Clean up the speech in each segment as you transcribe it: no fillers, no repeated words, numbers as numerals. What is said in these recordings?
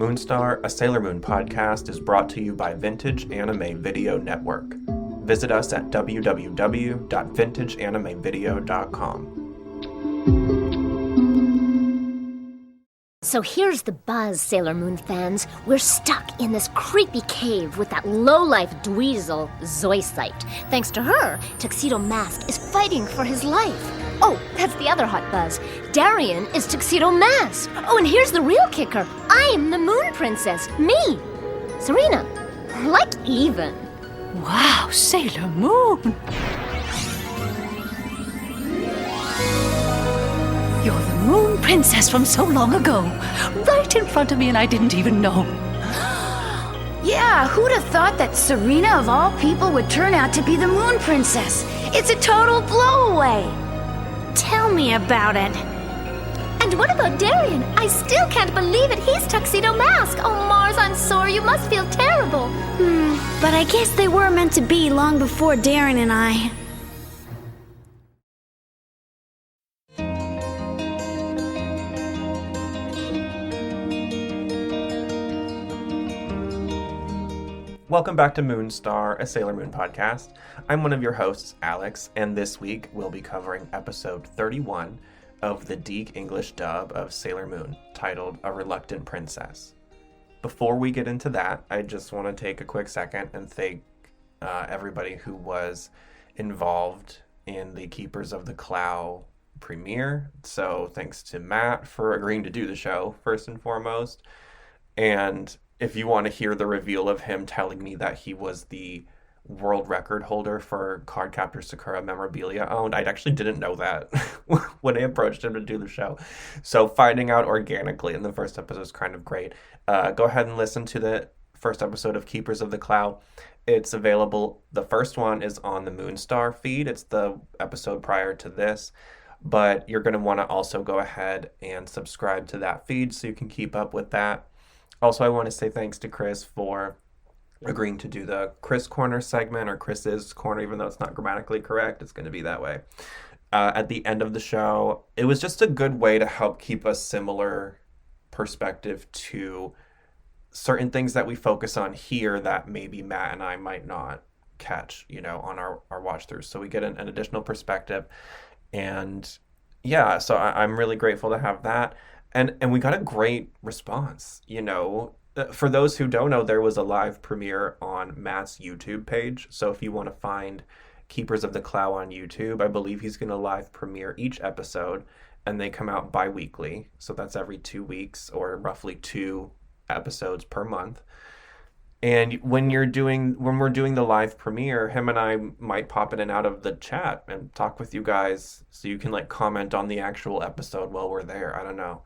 Moonstar, a Sailor Moon podcast, is brought to you by Vintage Anime Video Network. Visit us at www.vintageanimevideo.com. So here's the buzz, Sailor Moon fans. We're stuck in this creepy cave with that lowlife dweezil, Zoisite. Thanks to her, Tuxedo Mask is fighting for his life. Oh, that's the other hot buzz. Darien is Tuxedo Mask. Oh, and here's the real kicker. I'm the Moon Princess. Me. Serena. Like even. Wow, Sailor Moon. You're the Moon Princess from so long ago. Right in front of me and I didn't even know. Yeah, who'd have thought that Serena of all people would turn out to be the Moon Princess? It's a total blowaway. Tell me about it. And what about Darien? I still can't believe it. He's Tuxedo Mask. Oh, Mars, I'm sorry. You must feel terrible. But I guess they were meant to be long before Darren and I. Welcome back to Moonstar, a Sailor Moon podcast. I'm one of your hosts, Alex, and this week we'll be covering episode 31 of the Deke English dub of Sailor Moon, titled A Reluctant Princess. Before we get into that, I just want to take a quick second and thank everybody who was involved in the Keepers of the Clow premiere. So thanks to Matt for agreeing to do the show, first and foremost. And if you want to hear the reveal of him telling me that he was the world record holder for Cardcaptor Sakura memorabilia owned, I actually didn't know that when I approached him to do the show. So finding out organically in the first episode is kind of great. Go ahead and listen to the first episode of Keepers of the Clow. It's available. The first one is on the Moonstar feed. It's the episode prior to this. But you're going to want to also go ahead and subscribe to that feed so you can keep up with that. Also, I want to say thanks to Chris for agreeing to do the Chris Corner segment, or Chris's Corner, even though it's not grammatically correct. It's going to be that way. At the end of the show, it was just a good way to help keep a similar perspective to certain things that we focus on here that maybe Matt and I might not catch, on our watch throughs. So we get an additional perspective. And yeah, so I'm really grateful to have that. And we got a great response, For those who don't know, there was a live premiere on Matt's YouTube page. So if you want to find Keepers of the Clow on YouTube, I believe he's going to live premiere each episode, and they come out bi-weekly. So that's every 2 weeks, or roughly 2 episodes per month. And when we're doing the live premiere, him and I might pop in and out of the chat and talk with you guys, so you can comment on the actual episode while we're there. I don't know.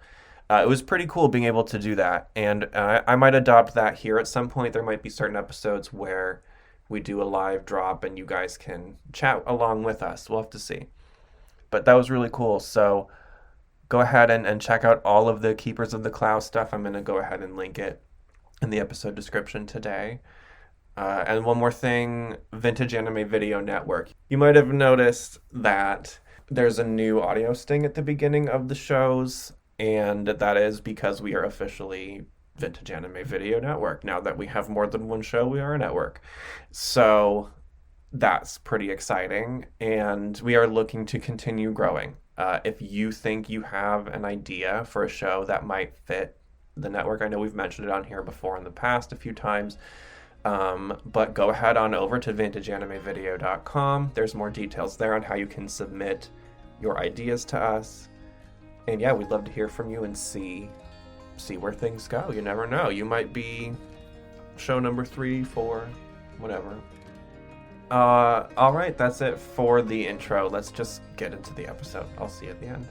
It was pretty cool being able to do that, and I might adopt that here at some point. There might be certain episodes where we do a live drop and you guys can chat along with us. We'll have to see. But that was really cool. So go ahead and check out all of the Keepers of the Clow stuff. I'm going to go ahead and link it in the episode description today. And one more thing, Vintage Anime Video Network. You might have noticed that there's a new audio sting at the beginning of the shows, and that is because we are officially Vintage Anime Video Network. Now that we have more than one show, we are a network. So that's pretty exciting, and we are looking to continue growing. If you think you have an idea for a show that might fit the network, I know we've mentioned it on here before in the past a few times, but go ahead on over to vintageanimevideo.com. There's more details there on how you can submit your ideas to us. And yeah, we'd love to hear from you and see where things go. You never know. You might be show number 3, 4, whatever. All right, that's it for the intro. Let's just get into the episode. I'll see you at the end.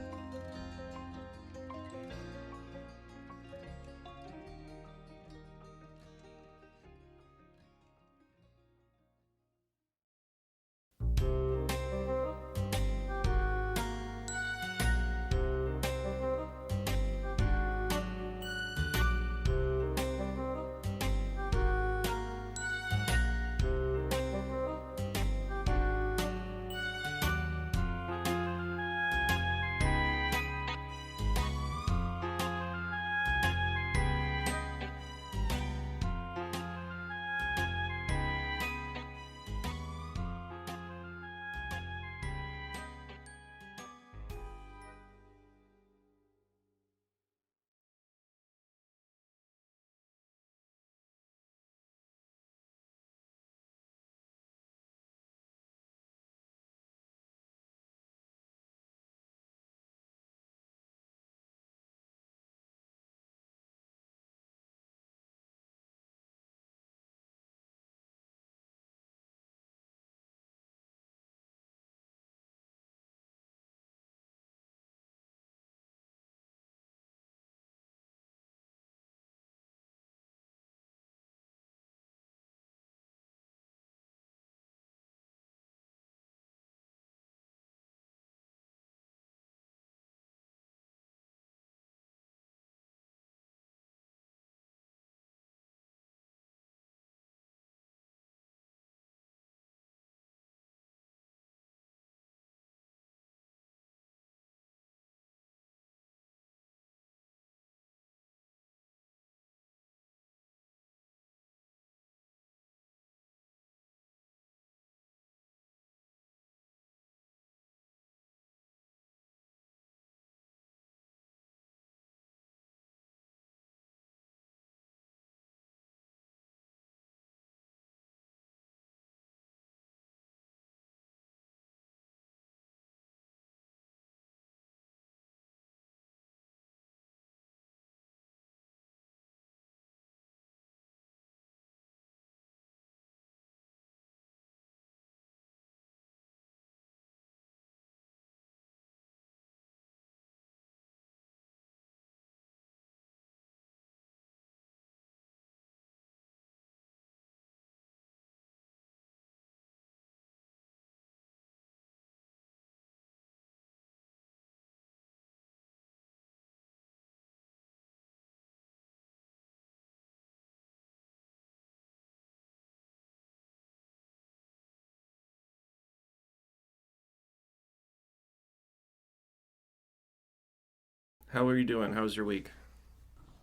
How are you doing? How was your week?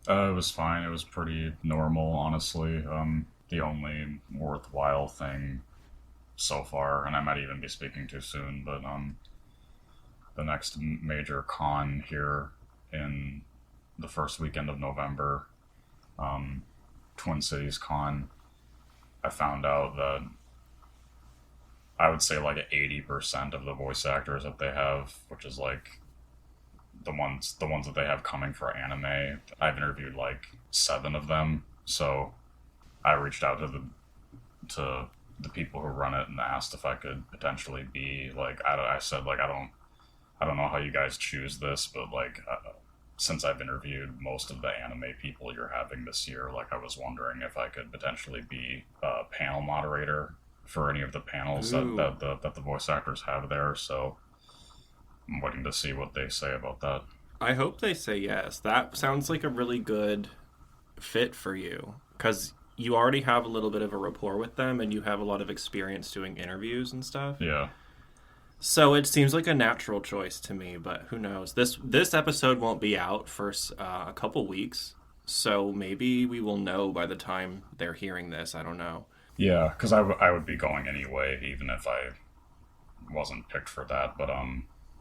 It was fine. It was pretty normal, honestly. The only worthwhile thing so far, and I might even be speaking too soon, but the next major con here in the first weekend of November, Twin Cities Con, I found out that I would say like 80% of the voice actors that they have, which is like the ones that they have coming for anime, I've interviewed like 7 of them. So I reached out to the people who run it and asked if I could potentially be like, I said like I don't know how you guys choose this, but like since I've interviewed most of the anime people you're having this year, like I was wondering if I could potentially be a panel moderator for any of the panels that the voice actors have there. So I'm waiting to see what they say about that. I hope they say yes. That sounds like a really good fit for you, because you already have a little bit of a rapport with them and you have a lot of experience doing interviews and stuff. Yeah. So it seems like a natural choice to me, but who knows? This episode won't be out for a couple weeks, so maybe we will know by the time they're hearing this. I don't know. Yeah, because I would be going anyway, even if I wasn't picked for that. But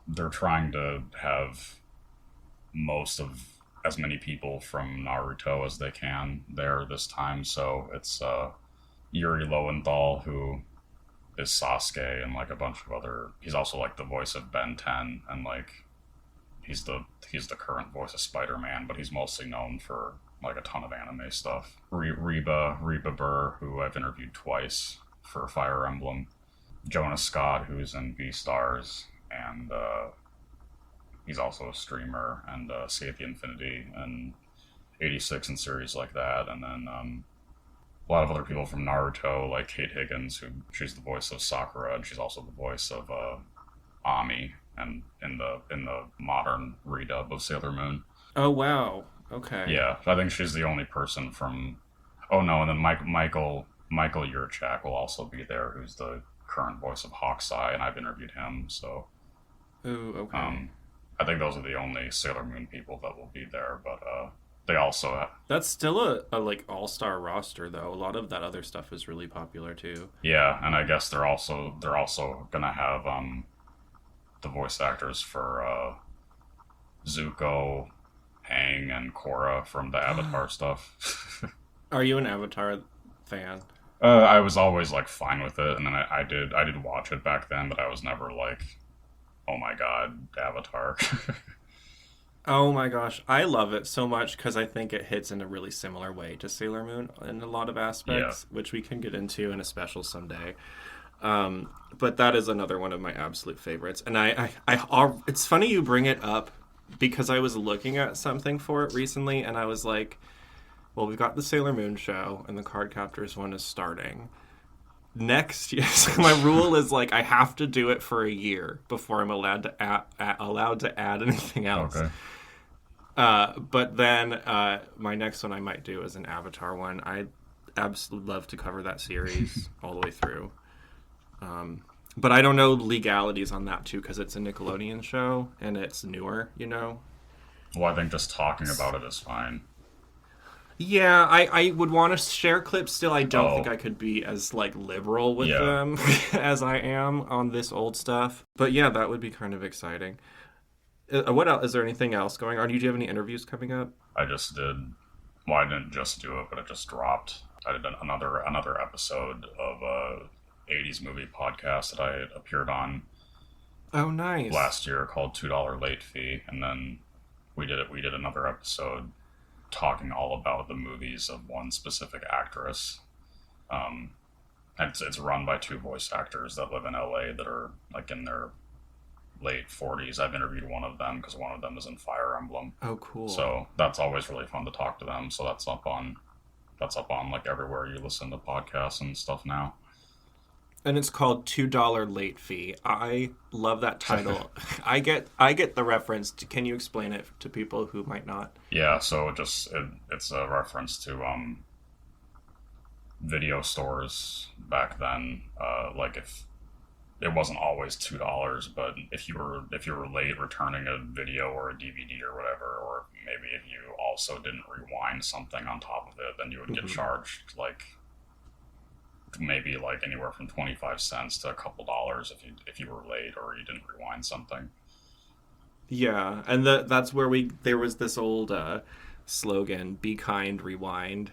they're trying to have most of as many people from Naruto as they can there this time. So it's Yuri Lowenthal, who is Sasuke, and like a bunch of other. He's also like the voice of Ben 10, and like he's the current voice of Spider-Man, but he's mostly known for like a ton of anime stuff. Reba Burr, who I've interviewed twice for Fire Emblem. Jonah Scott, who's in Beastars, and he's also a streamer, and Skate the Infinity and 86 and series like that. And then a lot of other people from Naruto, like Kate Higgins, she's the voice of Sakura, and she's also the voice of Ami, and in the modern redub of Sailor Moon. Oh wow. Okay. Yeah, I think she's the only person from. Oh no, and then Michael Yurchak will also be there, who's the current voice of Hawkeye, and I've interviewed him. So. Ooh, okay. I think those are the only Sailor Moon people that will be there, but they also. That's still a like all-star roster though. A lot of that other stuff is really popular too. Yeah, and I guess they're also gonna have the voice actors for Zuko, Aang, and Korra from the Avatar stuff. Are you an Avatar fan? I was always like fine with it, and then I did watch it back then, but I was never like, oh my god, Avatar. Oh my gosh, I love it so much because I think it hits in a really similar way to Sailor Moon in a lot of aspects, which we can get into in a special someday. But that is another one of my absolute favorites, and it's funny you bring it up, because I was looking at something for it recently, and I was like, well, we've got the Sailor Moon show, and the Cardcaptors one is starting next year. So my rule is like I have to do it for a year before I'm allowed to add anything else. Okay. But then my next one I might do is an Avatar one. I absolutely love to cover that series all the way through. But I don't know legalities on that too, because it's a Nickelodeon show and it's newer, you know. Well, I think just talking about it is fine. Yeah, I would want to share clips still. I don't think I could be as like liberal with them as I am on this old stuff. But yeah, that would be kind of exciting. What else? Is there anything else going on? Do you have any interviews coming up? I just did. Well, I didn't just do it, but it just dropped. I did another episode of a 80s movie podcast that I appeared on. Oh, nice. Last year, called $2 Late Fee, and then we did another episode talking all about the movies of one specific actress. It's run by 2 voice actors that live in LA that are like in their late 40s. I've interviewed one of them because one of them is in Fire Emblem. Oh, cool. So that's always really fun to talk to them. So that's up on like everywhere you listen to podcasts and stuff now. And it's called $2 Late Fee. I love that title. I get the reference. Can you explain it to people who might not? Yeah, so it's a reference to video stores back then. Like if it wasn't always $2, but if you were late returning a video or a DVD or whatever, or maybe if you also didn't rewind something on top of it, then you would get charged like maybe like anywhere from 25 cents to a couple dollars if you were late or you didn't rewind something. Yeah, and that's where there was this old slogan, "Be kind, rewind."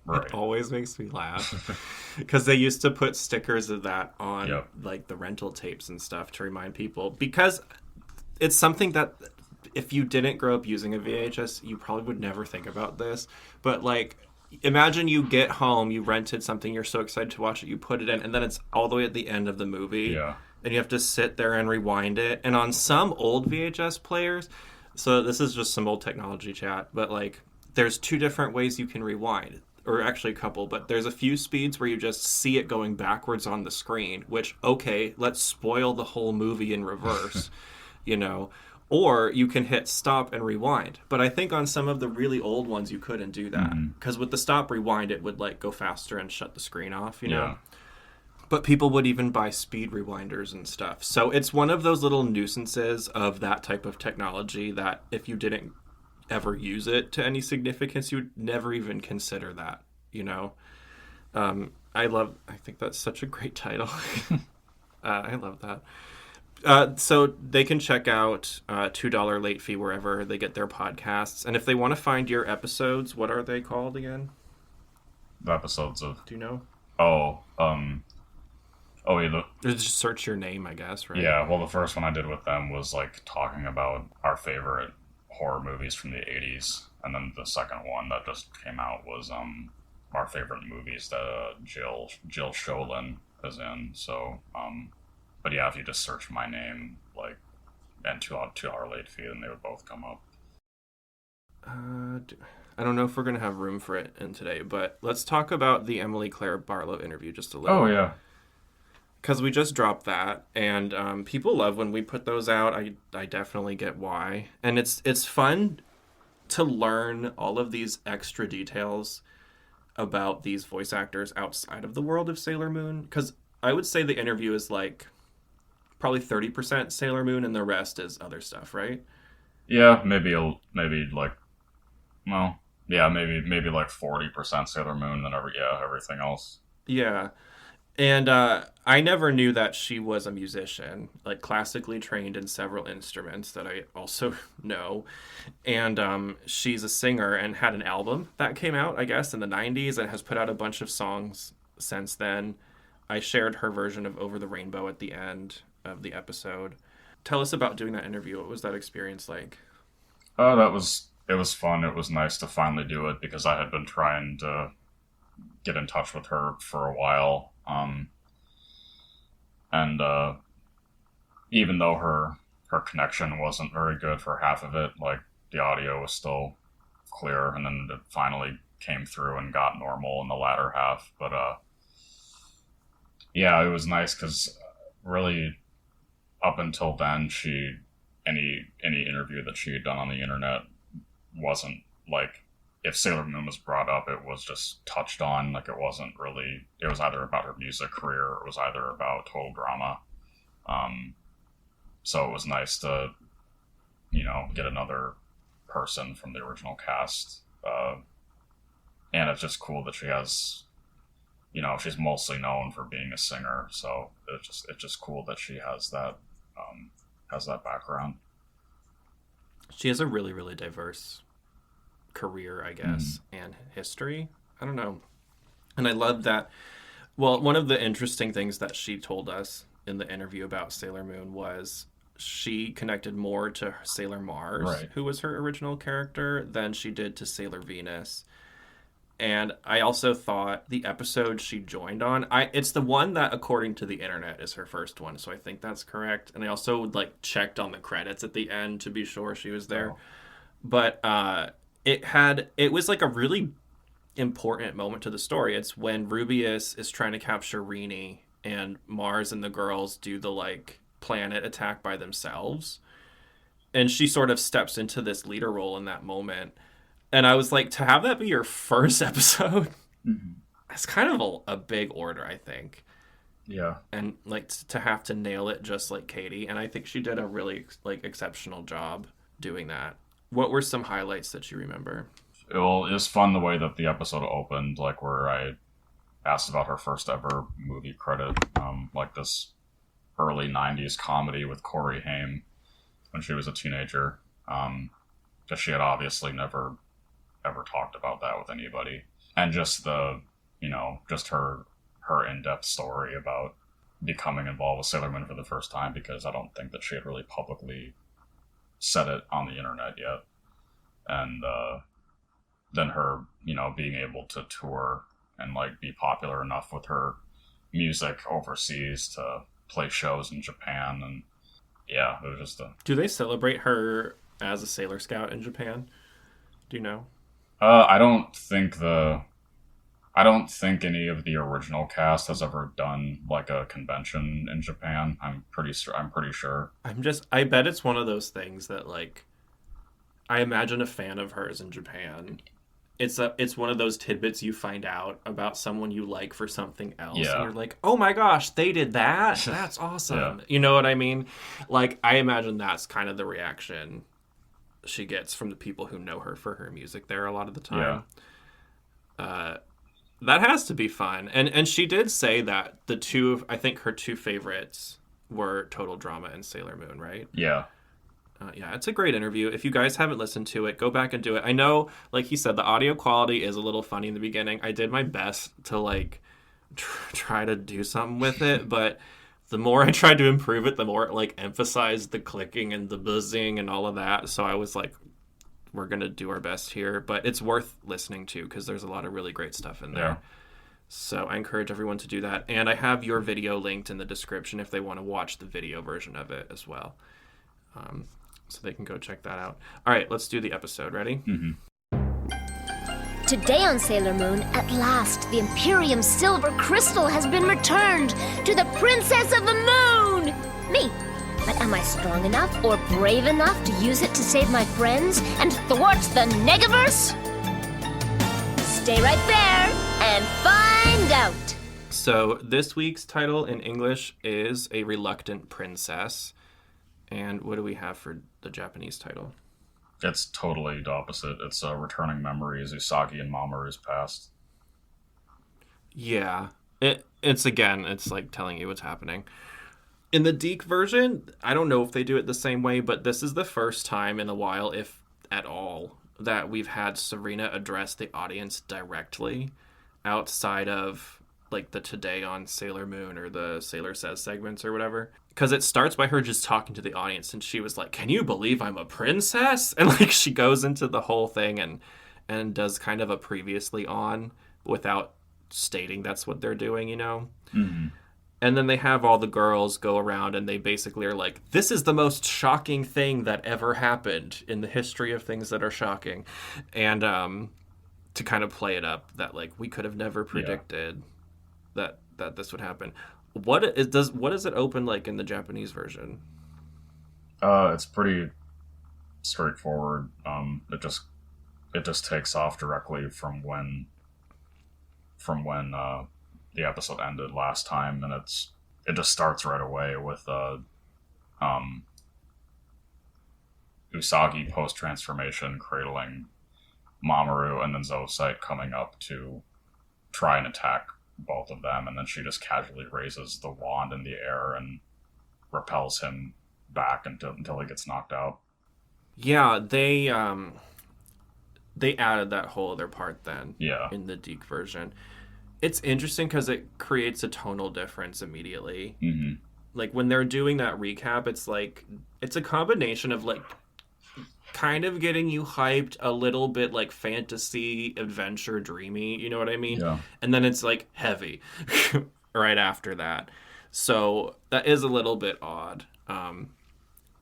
Right. It always makes me laugh because they used to put stickers of that on like the rental tapes and stuff to remind people, because it's something that if you didn't grow up using a VHS, you probably would never think about this. But like, imagine you get home, you rented something, you're so excited to watch it, you put it in, and then it's all the way at the end of the movie. Yeah. And you have to sit there and rewind it. And on some old VHS players, so this is just some old technology chat, but like there's two different ways you can rewind, or actually a couple, but there's a few speeds where you just see it going backwards on the screen, which, okay, let's spoil the whole movie in reverse, you know, or you can hit stop and rewind. But I think on some of the really old ones, you couldn't do that, because with the stop rewind, it would like go faster and shut the screen off, you know? But people would even buy speed rewinders and stuff. So it's one of those little nuisances of that type of technology that if you didn't ever use it to any significance, you would never even consider that, you know? I think that's such a great title. I love that. So they can check out $2 late fee wherever they get their podcasts. And if they want to find your episodes, what are they called again? The episodes of... Do you know? Just search your name, I guess, right? Yeah, well, the first one I did with them was like talking about our favorite horror movies from the 80s, and then the second one that just came out was our favorite movies that Jill Sholin is in. So, but yeah, if you just search my name, like, and $2 late fee, then they would both come up. I don't know if we're going to have room for it in today, but let's talk about the Emily Claire Barlow interview just a little. Oh, yeah. Because we just dropped that, and people love when we put those out. I definitely get why. And it's fun to learn all of these extra details about these voice actors outside of the world of Sailor Moon. Because I would say the interview is like probably 30% Sailor Moon, and the rest is other stuff, right? Yeah, maybe like 40% Sailor Moon, and everything else. Yeah. And I never knew that she was a musician, like classically trained in several instruments that I also know. And she's a singer and had an album that came out, I guess, in the 90s and has put out a bunch of songs since then. I shared her version of Over the Rainbow at the end of the episode. Tell us about doing that interview. What was that experience like? Oh, it was fun. It was nice to finally do it because I had been trying to get in touch with her for a while. Even though her connection wasn't very good for half of it, like the audio was still clear, and then it finally came through and got normal in the latter half. But yeah, it was nice because really up until then, any interview that she had done on the internet wasn't like, if Sailor Moon was brought up, it was just touched on. Like, it wasn't really... It was either about her music career or it was either about total drama. So it was nice to, get another person from the original cast. And it's just cool that she has... she's mostly known for being a singer. So it's just cool that she has that background. She has a really, really diverse career, I guess, and history. I don't know. And I love that. Well, one of the interesting things that she told us in the interview about Sailor Moon was she connected more to Sailor Mars, right, who was her original character, than she did to Sailor Venus. And I also thought the episode she joined on, it's the one that, according to the internet, is her first one. So I think that's correct. And I also checked on the credits at the end to be sure she was there. Oh. But it was like a really important moment to the story. It's when Rubius is trying to capture Rini and Mars and the girls do the planet attack by themselves. And she sort of steps into this leader role in that moment. And I was like, to have that be your first episode, that's kind of a big order, I think. Yeah. And like to have to nail it just like Katie. And I think she did a really like exceptional job doing that. What were some highlights that you remember? Well, it was fun the way that the episode opened, like where I asked about her first ever movie credit, like this early 90s comedy with Corey Haim when she was a teenager. Because she had obviously never ever talked about that with anybody. And just just her in-depth story about becoming involved with Sailor Moon for the first time, because I don't think that she had really publicly said it on the internet yet. And then her, being able to tour and like be popular enough with her music overseas to play shows in Japan. And yeah, it was just Do they celebrate her as a Sailor Scout in Japan? Do you know? I don't think any of the original cast has ever done like a convention in Japan. I'm pretty sure. I bet it's one of those things that like I imagine a fan of hers in Japan. It's one of those tidbits you find out about someone you like for something else. Yeah. And you're like, oh my gosh, they did that? That's awesome. Yeah. You know what I mean? Like, I imagine that's kind of the reaction she gets from the people who know her for her music there a lot of the time. Yeah. That has to be fun. And she did say that I think her two favorites were Total Drama and Sailor Moon, right? Yeah. Yeah, it's a great interview. If you guys haven't listened to it, go back and do it. I know, like he said, the audio quality is a little funny in the beginning. I did my best to, like, try to do something with it, but the more I tried to improve it, the more it, like, emphasized the clicking and the buzzing and all of that. So I was like, we're going to do our best here. But it's worth listening to because there's a lot of really great stuff in there. Yeah. So I encourage everyone to do that. And I have your video linked in the description if they want to watch the video version of it as well. So they can go check that out. All right, let's do the episode. Ready? Mm-hmm. Today on Sailor Moon, at last, the Imperium Silver Crystal has been returned to the Princess of the Moon! Me. But am I strong enough or brave enough to use it to save my friends and thwart the Negaverse? Stay right there and find out! So this week's title in English is A Reluctant Princess. And what do we have for the Japanese title? It's totally the opposite. It's Returning Memories, Usagi and Mamoru's Past. Yeah. It's like telling you what's happening. In the Deke version, I don't know if they do it the same way, but this is the first time in a while, if at all, that we've had Serena address the audience directly outside of like the Today on Sailor Moon or the Sailor Says segments or whatever. Because it starts by her just talking to the audience, and she was like, can you believe I'm a princess? And like she goes into the whole thing and does kind of a previously on without stating that's what they're doing, Mm-hmm. And then they have all the girls go around and they basically are like, this is the most shocking thing that ever happened in the history of things that are shocking. And to kind of play it up that like we could have never predicted that this would happen. What does it open like in the Japanese version? It's pretty straightforward. It just takes off directly from when the episode ended last time, and it just starts right away with Usagi post transformation cradling Mamoru, and then Zoisite coming up to try and attack both of them, and then she just casually raises the wand in the air and repels him back until he gets knocked out. Yeah, they added that whole other part then in the Deke version. It's interesting because it creates a tonal difference immediately. Mm-hmm. Like when they're doing that recap, it's like it's a combination of like kind of getting you hyped, a little bit like fantasy, adventure, dreamy, you know what I mean? Yeah. And then it's like heavy right after that. So that is a little bit odd.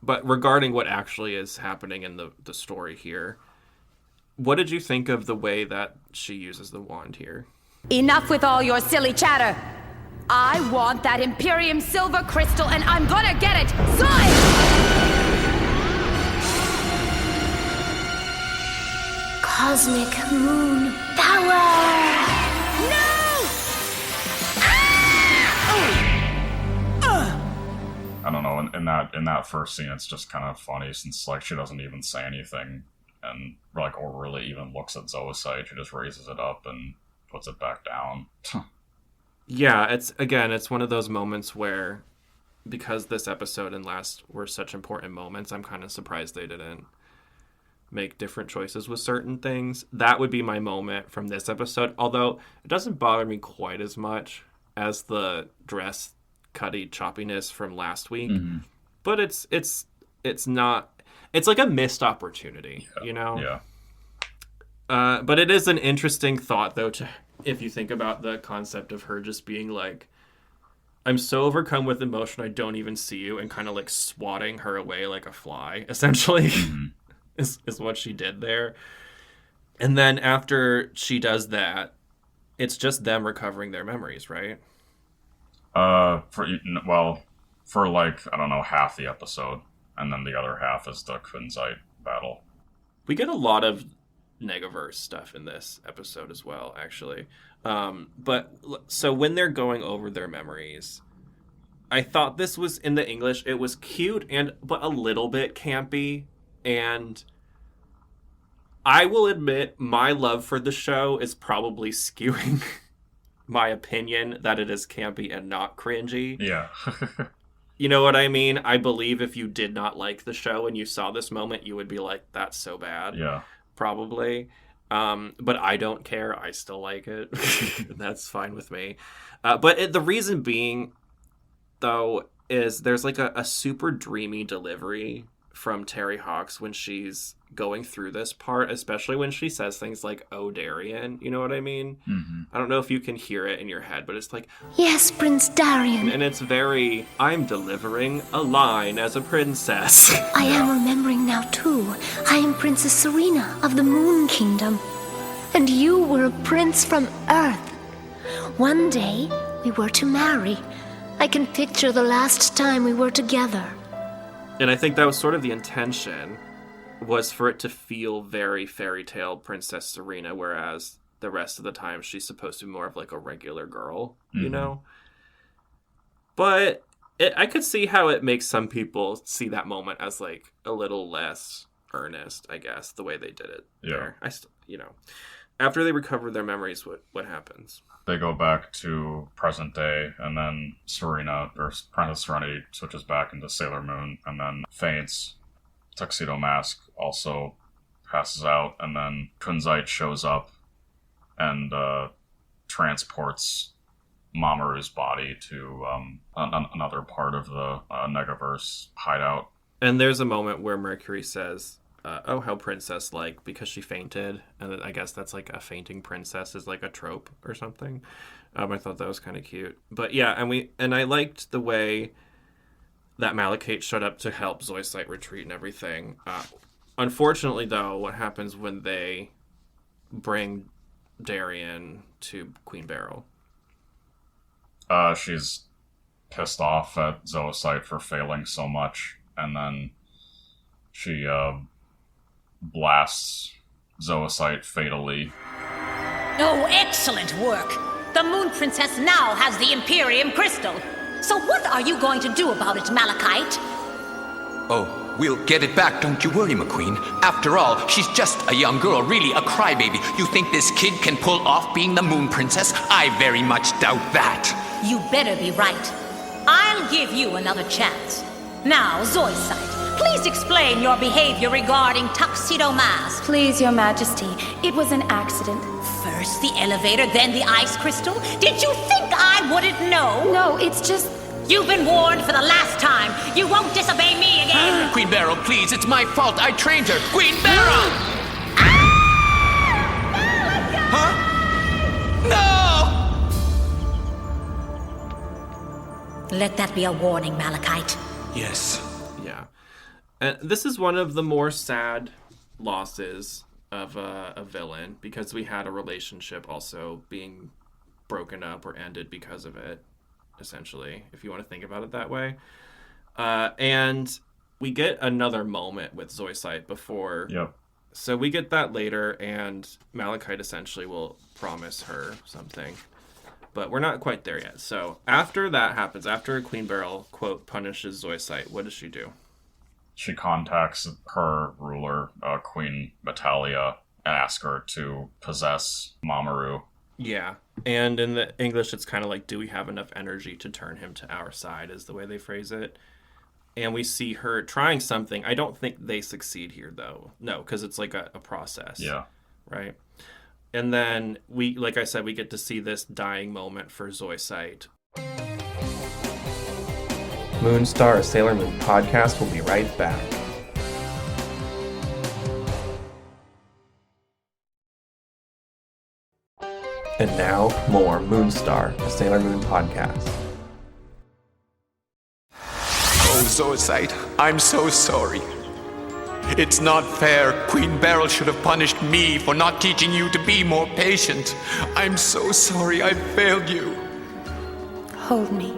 But regarding what actually is happening in the story here, what did you think of the way that she uses the wand here? Enough with all your silly chatter. I want that Imperium Silver Crystal, and I'm gonna get it! Cosmic Moon Power! No! Ah! in that first scene, it's just kind of funny since like she doesn't even say anything and like or really even looks at Zoisite. She just raises it up and puts it back down. Yeah, it's one of those moments where, because this episode and last were such important moments, I'm kind of surprised they didn't make different choices with certain things. That would be my moment from this episode, although it doesn't bother me quite as much as the dress cutty choppiness from last week. Mm-hmm. But it's not, it's like a missed opportunity, you know? Yeah. But it is an interesting thought, though, if you think about the concept of her just being like, I'm so overcome with emotion I don't even see you, and kind of like swatting her away like a fly, essentially. Mm-hmm. is what she did there. And then after she does that, it's just them recovering their memories, right? For like, I don't know, half the episode. And then the other half is the Kunzite battle. We get a lot of Negaverse stuff in this episode as well, actually. But so when they're going over their memories, I thought this was, in the English, it was cute but a little bit campy. And I will admit my love for the show is probably skewing my opinion that it is campy and not cringy. Yeah. You know what I mean? I believe if you did not like the show and you saw this moment, you would be like, that's so bad. Yeah. Probably. But I don't care. I still like it. That's fine with me. But the reason being, though, is there's like a super dreamy delivery from Terry Hawks when she's going through this part, especially when she says things like, "Oh, Darien," you know what I mean? Mm-hmm. I don't know if you can hear it in your head, but it's like, Yes, Prince Darien. and it's very, I'm delivering a line as a princess. I am remembering now, too. I am Princess Serena of the Moon Kingdom. And you were a prince from Earth. One day, we were to marry. I can picture the last time we were together. And I think that was sort of the intention, was for it to feel very fairy tale Princess Serena, whereas the rest of the time she's supposed to be more of like a regular girl, you know? But I could see how it makes some people see that moment as like a little less earnest, I guess, the way they did it there. After they recover their memories, what happens? They go back to present day, and then Princess Serenity switches back into Sailor Moon, and then faints. Tuxedo Mask also passes out, and then Kunzite shows up and transports Mamoru's body to another part of the Negaverse hideout. And there's a moment where Mercury says, oh, how princess-like, because she fainted. And I guess that's like a fainting princess is like a trope or something. I thought that was kind of cute. But yeah, and I liked the way that Malachite showed up to help Zoisite retreat and everything. Unfortunately, though, what happens when they bring Darien to Queen Beryl? She's pissed off at Zoisite for failing so much, and then she blasts Zoisite fatally. Oh, excellent work! The Moon Princess now has the Imperium Crystal. So what are you going to do about it, Malachite? Oh, we'll get it back, don't you worry, McQueen. After all, she's just a young girl, really a crybaby. You think this kid can pull off being the Moon Princess? I very much doubt that. You better be right. I'll give you another chance. Now, Zoisite, please explain your behavior regarding Tuxedo Mask. Please, Your Majesty, it was an accident. First the elevator, then the ice crystal? Did you think I wouldn't know? No, it's just... You've been warned for the last time. You won't disobey me again. Queen Beryl, please, it's my fault. I trained her. Queen Beryl! Huh? No! Let that be a warning, Malachite. Yes. Yeah. And this is one of the more sad losses of a villain, because we had a relationship also being broken up or ended because of it, essentially, if you want to think about it that way. And we get another moment with Zoisite before. Yep. So we get that later, and Malachite essentially will promise her something. But we're not quite there yet. So after that happens, after Queen Beryl, quote, punishes Zoisite, what does she do? She contacts her ruler, Queen Metalia, and asks her to possess Mamoru. Yeah. And in the English, it's kind of like, do we have enough energy to turn him to our side, is the way they phrase it. And we see her trying something. I don't think they succeed here, though. No, because it's like a process. Yeah. Right? And then, like I said, we get to see this dying moment for Zoisite. Moonstar, a Sailor Moon podcast will be right back. And now, more Moonstar, a Sailor Moon podcast. Oh, Zoisite, I'm so sorry. It's not fair. Queen Beryl should have punished me for not teaching you to be more patient. I'm so sorry I failed you. Hold me.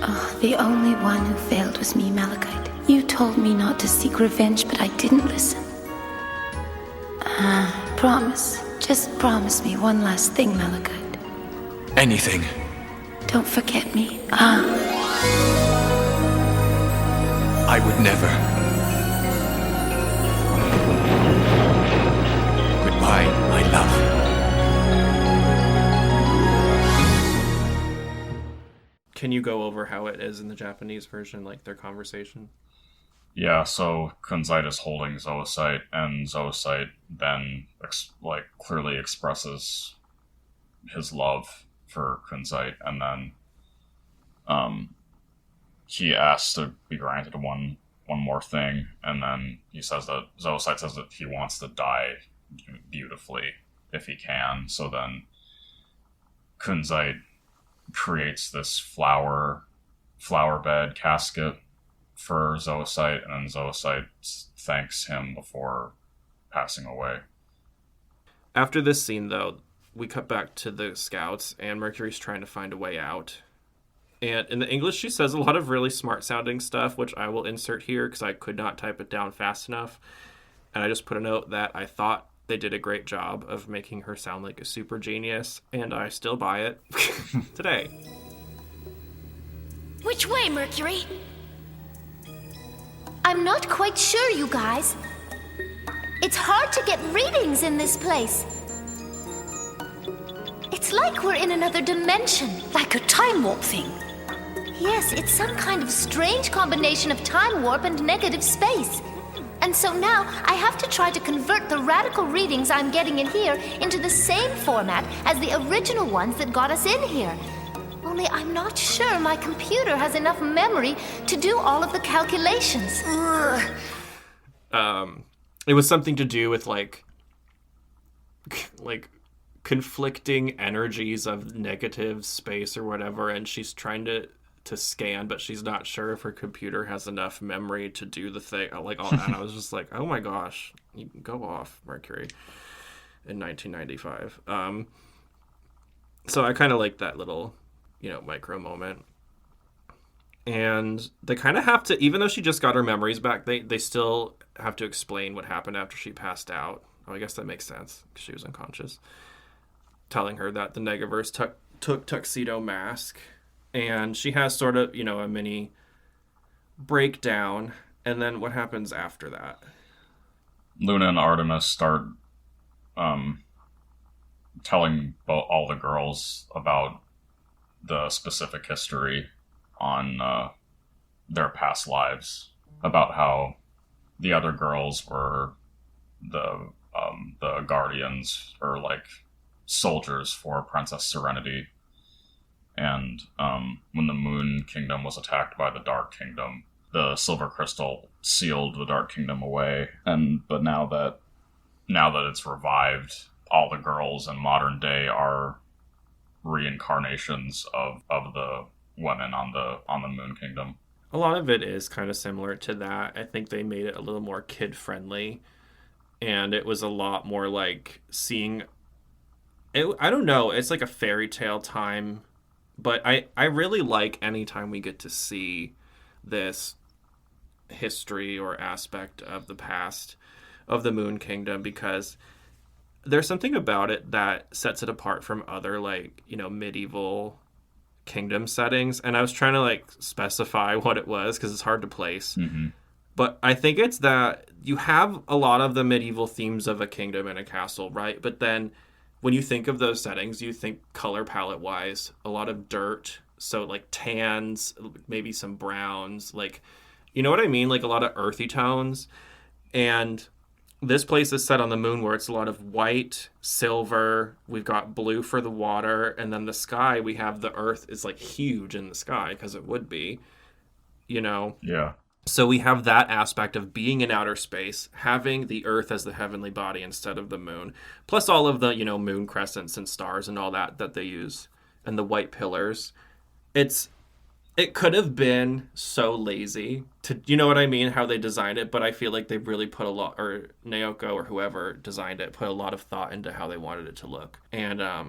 Oh, the only one who failed was me, Malachite. You told me not to seek revenge, but I didn't listen. Promise. Just promise me one last thing, Malachite. Anything. Don't forget me. I would never. Goodbye, my love. Can you go over how it is in the Japanese version, like their conversation? Yeah, so Kunzite is holding Zoisite, and Zoisite then clearly expresses his love for Kunzite, and then he asks to be granted one more thing, and then he says that Zoisite says that he wants to die beautifully if he can. So then Kunzite creates this flower bed casket for Zoisite, and then Zoisite thanks him before passing away. After this scene, though, we cut back to the scouts, and Mercury's trying to find a way out. And in the English, she says a lot of really smart-sounding stuff, which I will insert here because I could not type it down fast enough. And I just put a note that I thought they did a great job of making her sound like a super genius, and I still buy it today. Which way, Mercury? I'm not quite sure, you guys. It's hard to get readings in this place. It's like we're in another dimension. Like a time warp thing. Yes, it's some kind of strange combination of time warp and negative space. And so now I have to try to convert the radical readings I'm getting in here into the same format as the original ones that got us in here. Only I'm not sure my computer has enough memory to do all of the calculations. It was something to do with like conflicting energies of negative space or whatever, and she's trying to scan, but she's not sure if her computer has enough memory to do the thing. And I was just like, oh my gosh, you can go off, Mercury, in 1995. So I kind of like that little, micro moment. And they kind of have to, even though she just got her memories back, they still have to explain what happened after she passed out. Oh, I guess that makes sense, because she was unconscious. Telling her that the Negaverse took Tuxedo Mask, and she has sort of, a mini breakdown. And then what happens after that? Luna and Artemis start telling all the girls about the specific history on their past lives, about how the other girls were the guardians, or like soldiers for Princess Serenity, and when the Moon Kingdom was attacked by the Dark Kingdom, the Silver Crystal sealed the Dark Kingdom away, but now that it's revived, all the girls in modern day are reincarnations of the women on the Moon Kingdom. A lot of it is kind of similar to that. I think they made it a little more kid-friendly, and it was a lot more like seeing it. I don't know, it's like a fairy tale time, but I really like anytime we get to see this history or aspect of the past of the Moon Kingdom, because there's something about it that sets it apart from other, like, you know, medieval kingdom settings. And I was trying to, like, specify what it was because it's hard to place. Mm-hmm. But I think it's that you have a lot of the medieval themes of a kingdom and a castle, right? But then when you think of those settings, you think color palette wise, a lot of dirt. So like tans, maybe some browns, like, you know what I mean? Like a lot of earthy tones. And this place is set on the moon where it's a lot of white, silver. We've got blue for the water. And then the sky, we have the earth is like huge in the sky because it would be, you know? Yeah. So we have that aspect of being in outer space, having the Earth as the heavenly body instead of the moon, plus all of the, you know, moon crescents and stars and all that they use, and the white pillars. It could have been so lazy to, you know what I mean, how they designed it, but I feel like they really put a lot, or Naoko or whoever designed it, put a lot of thought into how they wanted it to look. And I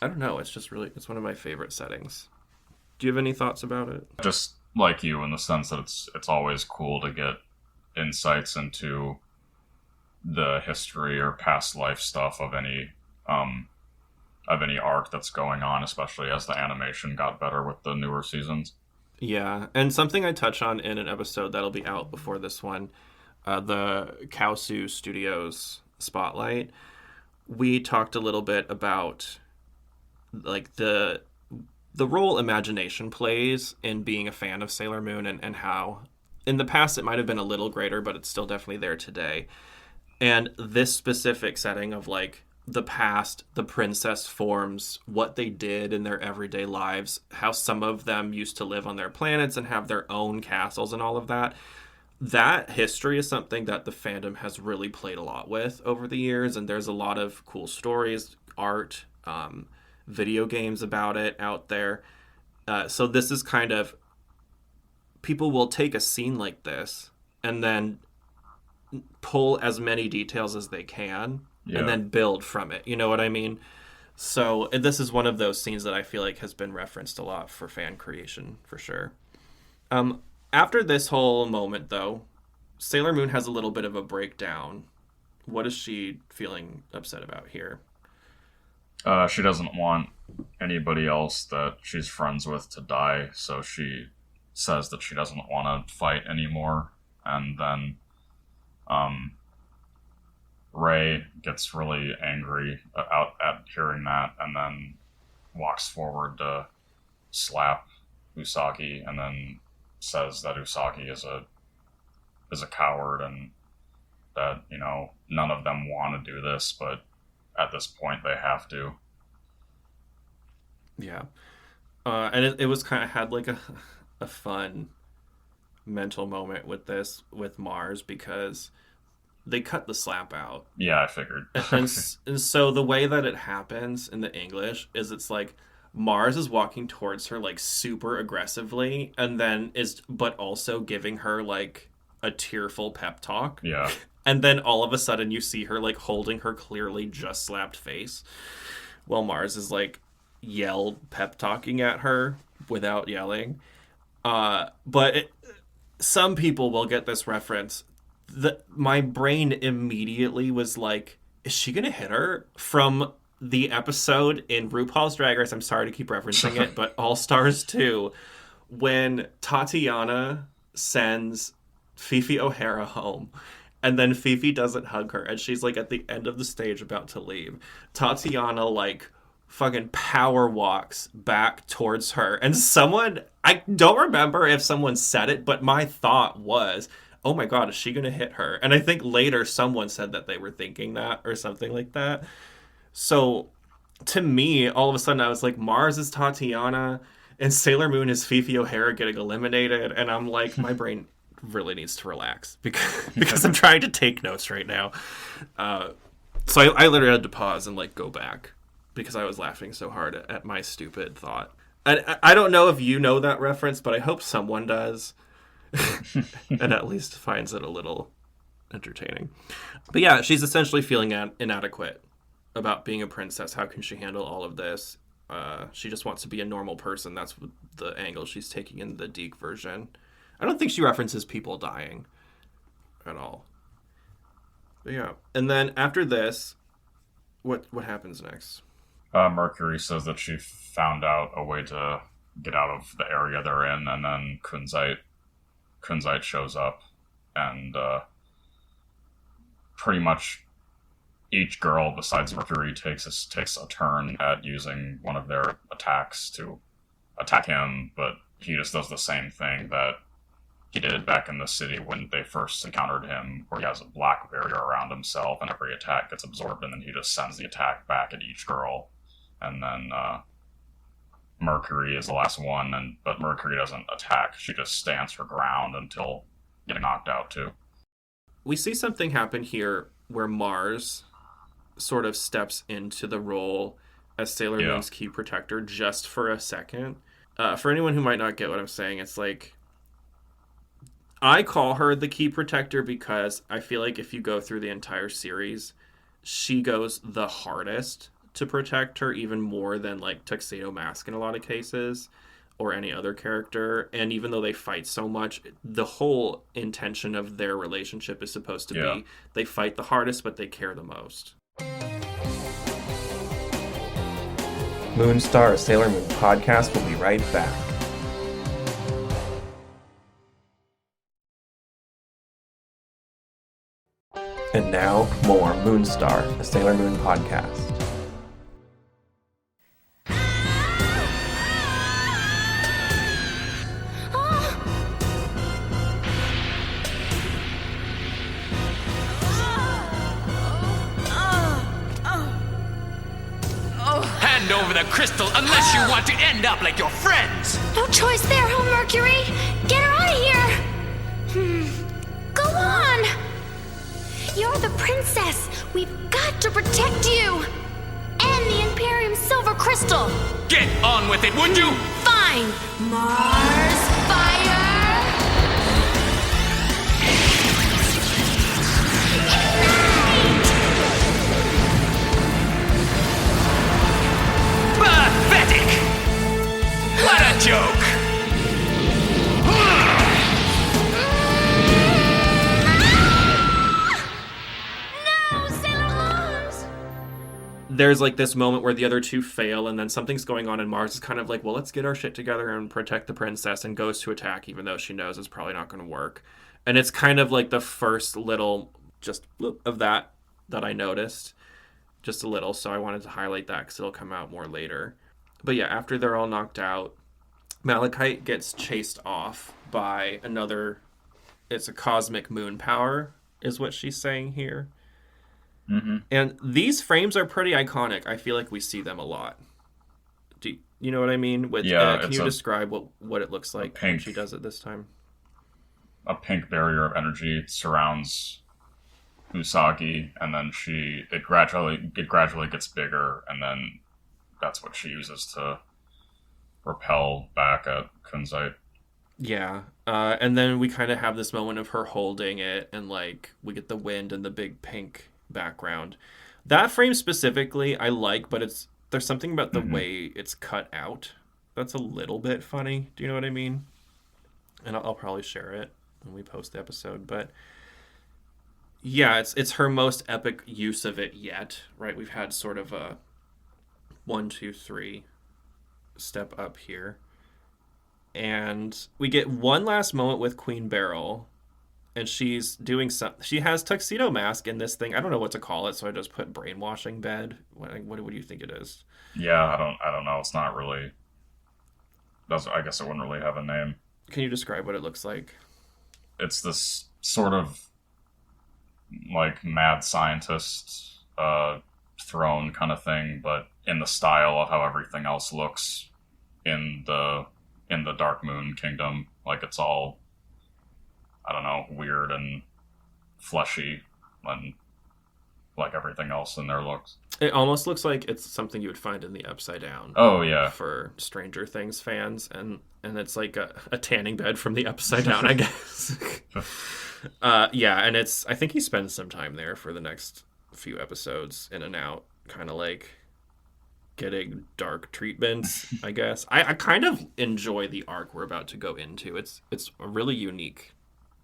don't know, it's one of my favorite settings. Do you have any thoughts about it? Just like you, in the sense that it's always cool to get insights into the history or past life stuff of any arc that's going on, especially as the animation got better with the newer seasons. Yeah, and something I touch on in an episode that'll be out before this one, the Kaosu Studios Spotlight, we talked a little bit about like the role imagination plays in being a fan of Sailor Moon, and how in the past it might have been a little greater, but it's still definitely there today. And this specific setting of like the past, the princess forms, what they did in their everyday lives, how some of them used to live on their planets and have their own castles and all of that. That history is something that the fandom has really played a lot with over the years, and there's a lot of cool stories, art, video games about it out there. So this is kind of, people will take a scene like this and then pull as many details as they can, and then build from it. You know what I mean? So this is one of those scenes that I feel like has been referenced a lot for fan creation, for sure. After this whole moment, though, Sailor Moon has a little bit of a breakdown. What is she feeling upset about here? She doesn't want anybody else that she's friends with to die, so she says that she doesn't want to fight anymore. And then Ray gets really angry out at hearing that, and then walks forward to slap Usagi, and then says that Usagi is a coward, and that, you know, none of them want to do this, but at this point they have to. Yeah. And it was kind of had like a fun mental moment with Mars, because they cut the slap out. Yeah, I figured. and so the way that it happens in the English is it's like Mars is walking towards her like super aggressively, and then but also giving her like a tearful pep talk. Yeah. And then all of a sudden you see her like holding her clearly just slapped face, while Mars is like pep talking at her without yelling. But some people will get this reference. My brain immediately was like, is she gonna hit her? From the episode in RuPaul's Drag Race, I'm sorry to keep referencing it, but All Stars 2, when Tatiana sends Fifi O'Hara home, and then Fifi doesn't hug her, and she's like at the end of the stage about to leave. Tatiana like fucking power walks back towards her, and someone, I don't remember if someone said it, but my thought was, oh my god, is she gonna hit her? And I think later someone said that they were thinking that or something like that. So to me, all of a sudden I was like, Mars is Tatiana and Sailor Moon is Fifi O'Hara getting eliminated, and I'm like, my brain really needs to relax because I'm trying to take notes right now. So I literally had to pause and like go back because I was laughing so hard at my stupid thought. I don't know if you know that reference, but I hope someone does. And at least finds it a little entertaining. But yeah, she's essentially feeling inadequate about being a princess. How can she handle all of this? She just wants to be a normal person. That's the angle she's taking in the Deke version. I don't think she references people dying at all. But yeah. And then after this, What happens next? Mercury says that she found out a way to get out of the area they're in, and then Kunzite shows up, and pretty much each girl besides Mercury takes a turn at using one of their attacks to attack him, but he just does the same thing that he did back in the city when they first encountered him, where he has a black barrier around himself and every attack gets absorbed, and then he just sends the attack back at each girl. And then Mercury is the last one, but Mercury doesn't attack. She just stands her ground until getting knocked out too. We see something happen here where Mars sort of steps into the role as Sailor Moon's key protector just for a second. For anyone who might not get what I'm saying, it's like, I call her the key protector because I feel like if you go through the entire series, she goes the hardest to protect her, even more than like Tuxedo Mask in a lot of cases, or any other character. And even though they fight so much, the whole intention of their relationship is supposed to be they fight the hardest, but they care the most. Moonstar, a Sailor Moon podcast will be right back. And now, more Moonstar, a Sailor Moon podcast. Hand over the crystal unless you want to end up like your friends. No choice there, huh, Mercury? Get her out of here! Go on! You're the princess. We've got to protect you. And the Imperium Silver Crystal. Get on with it, would you? Fine. Mars fire. Pathetic! What a joke! There's like this moment where the other two fail, and then something's going on, and Mars is kind of like, well, let's get our shit together and protect the princess, and goes to attack, even though she knows it's probably not going to work. And it's kind of like the first little just of that I noticed. Just a little, so I wanted to highlight that because it'll come out more later. But yeah, after they're all knocked out, Malachite gets chased off by another, it's a cosmic moon power, is what she's saying here. Mm-hmm. And these frames are pretty iconic. I feel like we see them a lot. Do you know what I mean? With can you describe what it looks like when she does it this time? A pink barrier of energy surrounds Usagi, and then it gradually gets bigger, and then that's what she uses to repel back at Kunzite. Yeah, and then we kind of have this moment of her holding it, and like we get the wind and the big pink background. That frame specifically I like, but there's something about the way it's cut out that's a little bit funny. Do you know what I mean? And I'll probably share it when we post the episode, but yeah, it's her most epic use of it yet, right? We've had sort of a 1, 2, 3 step up here. And we get one last moment with Queen Beryl, and she's doing something. She has Tuxedo Mask in this thing. I don't know what to call it, so I just put brainwashing bed. What do you think it is? Yeah, I don't know. It's not really. I guess it wouldn't really have a name. Can you describe what it looks like? It's this sort of like mad scientist throne kind of thing, but in the style of how everything else looks in the Dark Moon Kingdom. Like it's all, I don't know, weird and fleshy and like everything else in there looks. It almost looks like it's something you would find in the Upside Down. Oh yeah, for Stranger Things fans, and it's like a tanning bed from the Upside Down, I guess. Yeah, and I think he spends some time there for the next few episodes, in and out, kind of like getting dark treatments, I guess. I kind of enjoy the arc we're about to go into. It's a really unique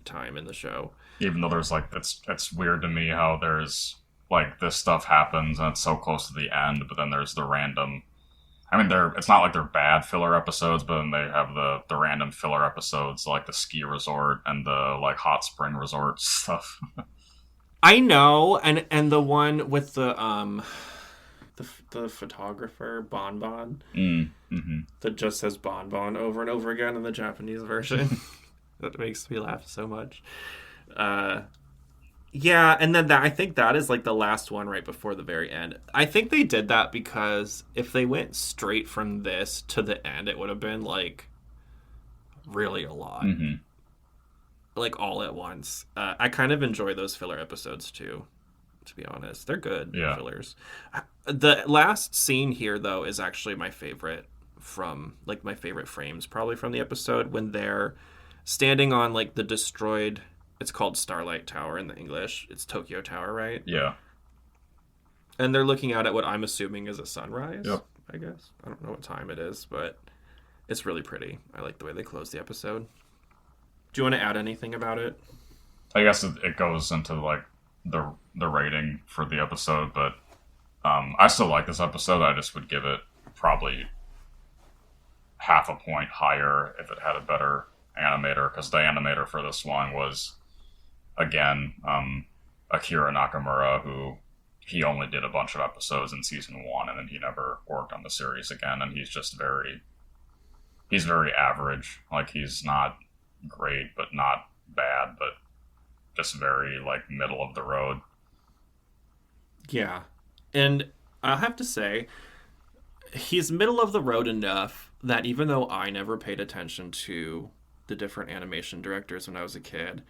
time in the show. Even though there's like, it's weird to me how there's like, this stuff happens and it's so close to the end, but then there's the random... I mean, it's not like they're bad filler episodes, but then they have the random filler episodes, like the ski resort and the, like, hot spring resort stuff. I know, and the one with the photographer, Bonbon, that just says Bonbon over and over again in the Japanese version. That makes me laugh so much. Yeah, and then I think that is like the last one right before the very end. I think they did that because if they went straight from this to the end, it would have been like really a lot. Mm-hmm. Like all at once. I kind of enjoy those filler episodes too, to be honest. They're good fillers. The last scene here, though, is actually my favorite my favorite frames probably from the episode when they're standing on like the destroyed... It's called Starlight Tower in the English. It's Tokyo Tower, right? Yeah. And they're looking out at what I'm assuming is a sunrise, yep. I guess. I don't know what time it is, but it's really pretty. I like the way they close the episode. Do you want to add anything about it? I guess it goes into, like, the rating for the episode, but I still like this episode. I just would give it probably half a point higher if it had a better animator, because the animator for this one was... Again, Akira Nakamura, who he only did a bunch of episodes in season 1, and then he never worked on the series again, and he's very average. Like, he's not great, but not bad, but just very, like, middle of the road. Yeah. And I'll have to say, he's middle of the road enough that even though I never paid attention to the different animation directors when I was a kid,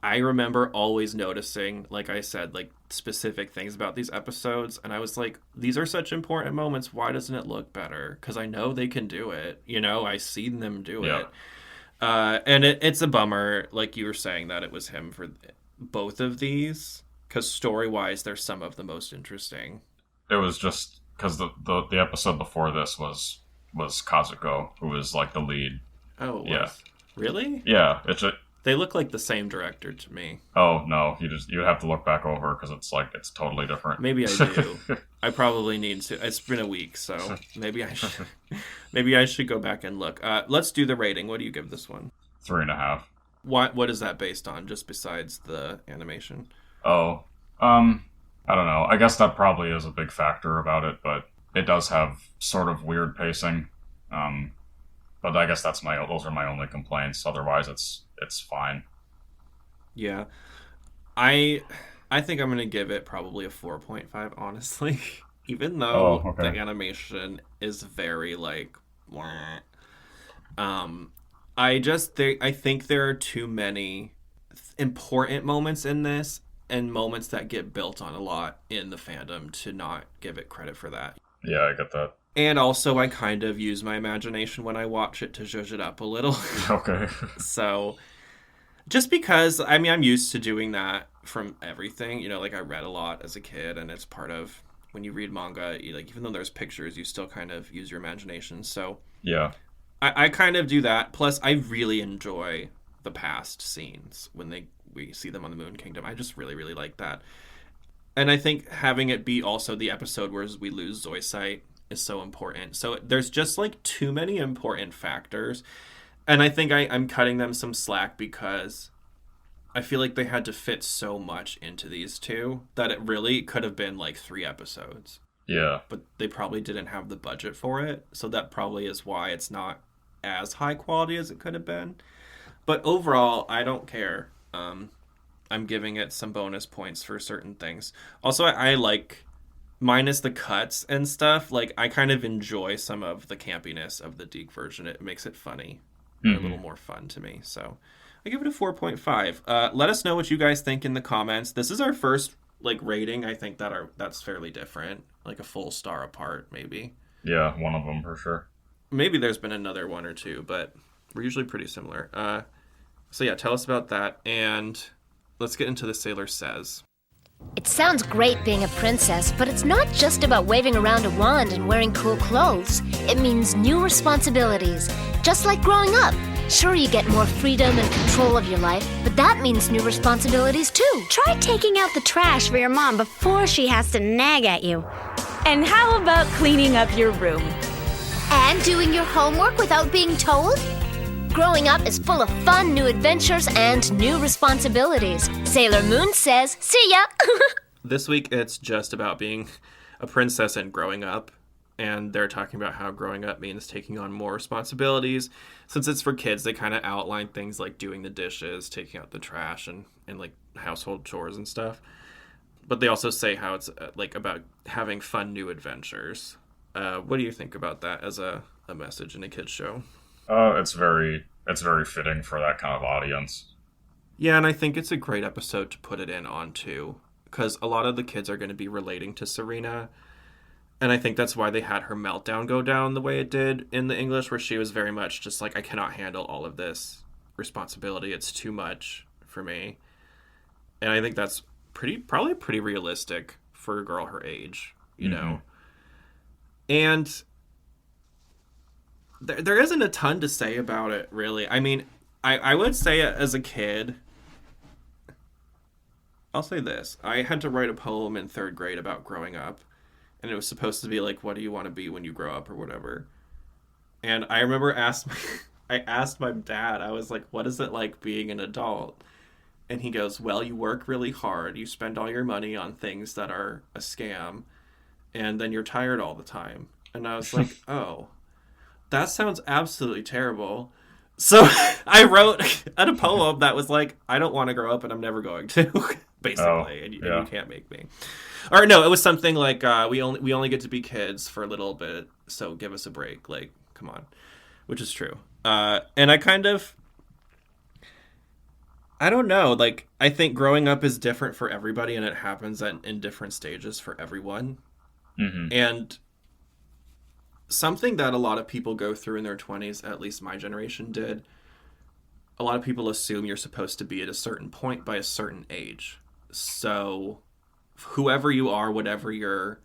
I remember always noticing, like I said, like specific things about these episodes. And I was like, these are such important moments. Why doesn't it look better? Because I know they can do it. You know, I see them do it. And it's a bummer, like you were saying, that it was him for both of these. Because story-wise, they're some of the most interesting. It was just because the episode before this was Kazuko, who was like the lead. Oh, yeah. Really? Yeah, they look like the same director to me. Oh no, you have to look back over because it's totally different. Maybe I do. I probably need to. It's been a week, so maybe I should go back and look. Let's do the rating. What do you give this one? 3.5. What is that based on? Just besides the animation? Oh, I don't know. I guess that probably is a big factor about it, but it does have sort of weird pacing. But I guess those are my only complaints. Otherwise, it's fine. Yeah. I think I'm going to give it probably a 4.5, honestly. Even though the animation is very, like, I think there are too many important moments in this and moments that get built on a lot in the fandom to not give it credit for that. Yeah, I get that. And also, I kind of use my imagination when I watch it to zhuzh it up a little. Okay. So, just because, I mean, I'm used to doing that from everything. You know, like, I read a lot as a kid, and it's part of, when you read manga, even though there's pictures, you still kind of use your imagination. So, yeah. I kind of do that. Plus, I really enjoy the past scenes when we see them on the Moon Kingdom. I just really, really like that. And I think having it be also the episode where we lose Zoisite is so important. So there's just like too many important factors. And I think I'm cutting them some slack because I feel like they had to fit so much into these two that it really could have been like 3 episodes. Yeah. But they probably didn't have the budget for it. So that probably is why it's not as high quality as it could have been. But overall, I don't care. I'm giving it some bonus points for certain things. Also, I like, minus the cuts and stuff, like, I kind of enjoy some of the campiness of the Deke version. It makes it funny. A little more fun to me. So I give it a 4.5. Let us know what you guys think in the comments. This is our first, like, rating. I think that's fairly different. Like a full star apart, maybe. Yeah, one of them for sure. Maybe there's been another one or two, but we're usually pretty similar. So yeah, tell us about that, and let's get into the Sailor Says. It sounds great being a princess, but it's not just about waving around a wand and wearing cool clothes. It means new responsibilities, just like growing up. Sure, you get more freedom and control of your life, but that means new responsibilities too. Try taking out the trash for your mom before she has to nag at you. And how about cleaning up your room? And doing your homework without being told? Growing up is full of fun, new adventures, and new responsibilities. Sailor Moon says, see ya! This week, it's just about being a princess and growing up. And they're talking about how growing up means taking on more responsibilities. Since it's for kids, they kind of outline things like doing the dishes, taking out the trash, and like household chores and stuff. But they also say how it's like about having fun new adventures. What do you think about that as a message in a kids show? It's very fitting for that kind of audience. Yeah, and I think it's a great episode to put it in on too, because a lot of the kids are going to be relating to Serena. And I think that's why they had her meltdown go down the way it did in the English, where she was very much just like, I cannot handle all of this responsibility. It's too much for me. And I think that's probably pretty realistic for a girl her age, you know? And there isn't a ton to say about it, really. I mean, I would say as a kid, I'll say this. I had to write a poem in 3rd grade about growing up. And it was supposed to be like, what do you want to be when you grow up or whatever. And I remember I asked my dad, I was like, what is it like being an adult? And he goes, well, you work really hard. You spend all your money on things that are a scam. And then you're tired all the time. And I was like, oh, that sounds absolutely terrible. So I wrote a poem that was like, I don't want to grow up and I'm never going to, basically. And you can't make me. Or no, it was something like, we only get to be kids for a little bit, so give us a break. Like, come on. Which is true. And I don't know. Like, I think growing up is different for everybody, and it happens in different stages for everyone. Mm-hmm. And something that a lot of people go through in their 20s, at least my generation did, a lot of people assume you're supposed to be at a certain point by a certain age. So whoever you are, whatever your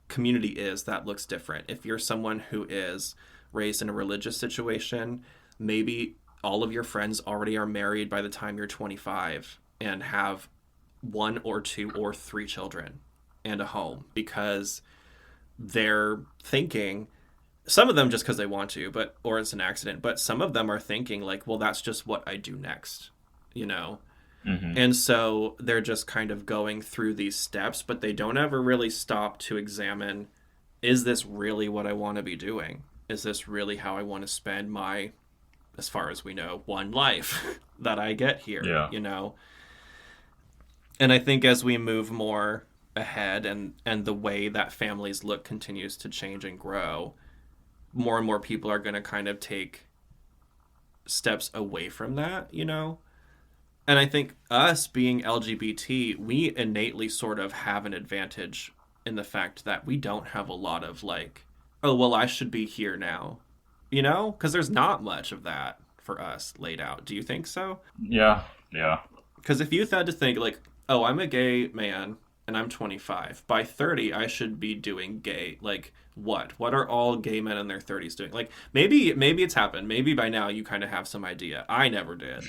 community is, that looks different. If you're someone who is raised in a religious situation, maybe all of your friends already are married by the time you're 25 and have 1 or 2 or 3 children and a home, because they're thinking, some of them just because they want to, or it's an accident, but some of them are thinking like, well, that's just what I do next, you know? Mm-hmm. And so they're just kind of going through these steps, but they don't ever really stop to examine, is this really what I want to be doing? Is this really how I want to spend my, as far as we know, one life that I get here, you know? And I think as we move more ahead and the way that families look continues to change and grow, more and more people are going to kind of take steps away from that, you know? And I think us being LGBT, we innately sort of have an advantage in the fact that we don't have a lot of like, oh, well, I should be here now, you know? Because there's not much of that for us laid out. Do you think so? Yeah. Because if you had to think like, oh, I'm a gay man and I'm 25. By 30, I should be doing gay. Like, what? What are all gay men in their 30s doing? Like, maybe it's happened. Maybe by now you kind of have some idea. I never did.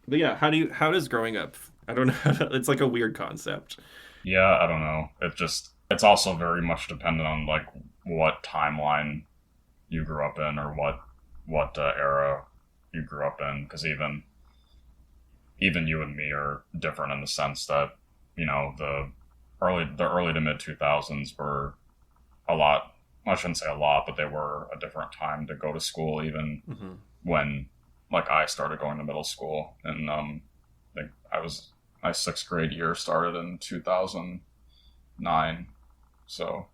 But yeah, how does growing up, I don't know, it's like a weird concept. Yeah, I don't know. It's also very much dependent on like what timeline you grew up in, or what era you grew up in, because even you and me are different in the sense that, you know, the early to mid 2000s were a lot, I shouldn't say a lot, but they were a different time to go to school, even when like I started going to middle school. And I think my 6th grade year started in 2009. So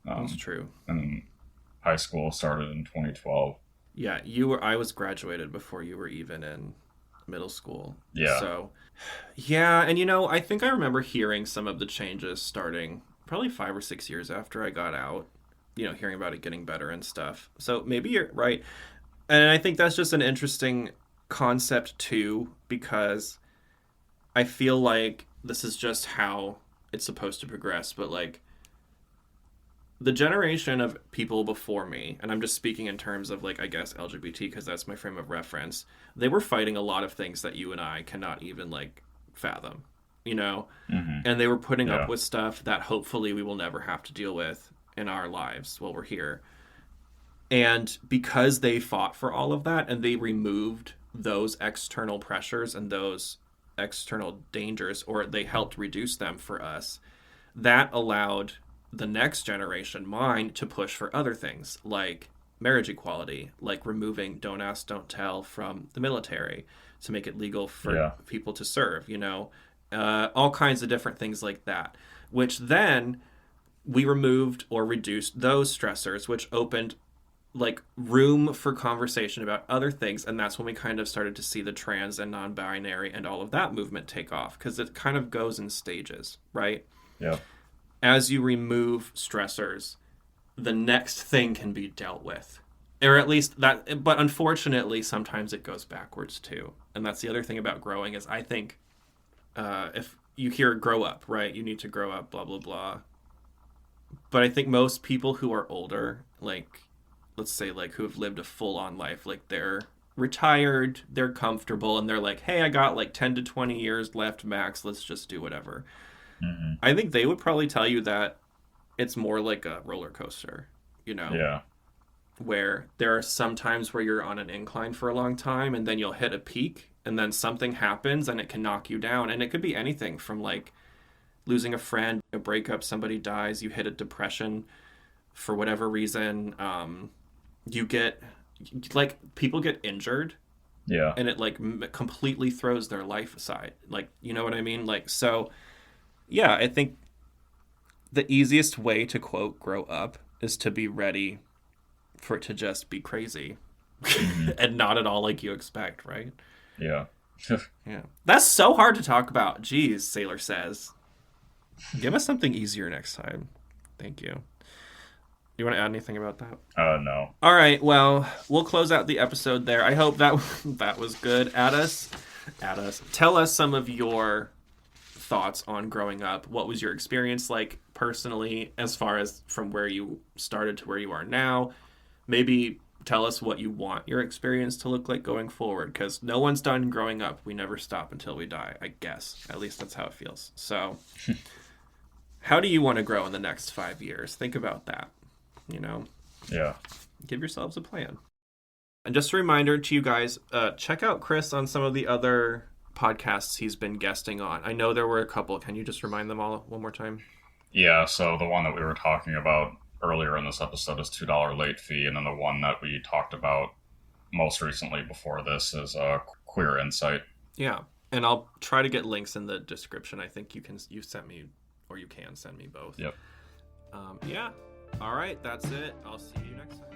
that's true. And high school started in 2012. Yeah, I was graduated before you were even in middle school. Yeah. So, yeah, and you know, I think I remember hearing some of the changes starting probably 5 or 6 years after I got out, you know, hearing about it getting better and stuff. So maybe you're right. And I think that's just an interesting concept too, because I feel like this is just how it's supposed to progress, but like the generation of people before me, and I'm just speaking in terms of, like, I guess LGBT because that's my frame of reference, they were fighting a lot of things that you and I cannot even, like, fathom, you know? And they were putting up with stuff that hopefully we will never have to deal with in our lives while we're here. And because they fought for all of that and they removed those external pressures and those external dangers, or they helped reduce them for us, that allowed the next generation, mine, to push for other things like marriage equality, like removing don't ask, don't tell from the military to make it legal for people to serve, you know, all kinds of different things like that, which then we removed or reduced those stressors, which opened like room for conversation about other things. And that's when we kind of started to see the trans and non-binary and all of that movement take off, because it kind of goes in stages, right? Yeah. As you remove stressors, the next thing can be dealt with, or at least that. But unfortunately, sometimes it goes backwards too. And that's the other thing about growing is, I think, if you hear grow up, right? You need to grow up, blah, blah, blah. But I think most people who are older, like, let's say, like, who have lived a full-on life, like, they're retired, they're comfortable, and they're like, hey, I got like 10 to 20 years left max, let's just do whatever. I think they would probably tell you that it's more like a roller coaster, you know? Yeah. Where there are some times where you're on an incline for a long time, and then you'll hit a peak, and then something happens, and it can knock you down. And it could be anything from, like, losing a friend, a breakup, somebody dies, you hit a depression for whatever reason. You get, like, people get injured. Yeah. And it, like, completely throws their life aside. Like, you know what I mean? Like, so, yeah, I think the easiest way to, quote, grow up is to be ready for it to just be crazy and not at all like you expect, right? Yeah. Yeah. That's so hard to talk about. Jeez, Sailor says. Give us something easier next time. Thank you. You want to add anything about that? No. All right. Well, we'll close out the episode there. I hope that that was good. Add us. Tell us some of your thoughts on growing up. What was your experience like personally, as far as from where you started to where you are now? Maybe tell us what you want your experience to look like going forward, because no one's done growing up. We never stop until we die, I guess. At least that's how it feels. So how do you want to grow in the next 5 years? Think about that, you know? Yeah. Give yourselves a plan. And just a reminder to you guys, check out Chris on some of the other podcasts he's been guesting on. I know there were a couple. Can you just remind them all one more time? Yeah, so the one that we were talking about earlier in this episode is $2 late fee, and then the one that we talked about most recently before this is Queer Insight. Yeah, and I'll try to get links in the description. I think you sent me, or you can send me both. Yep. Yeah. All right, that's it. I'll see you next time.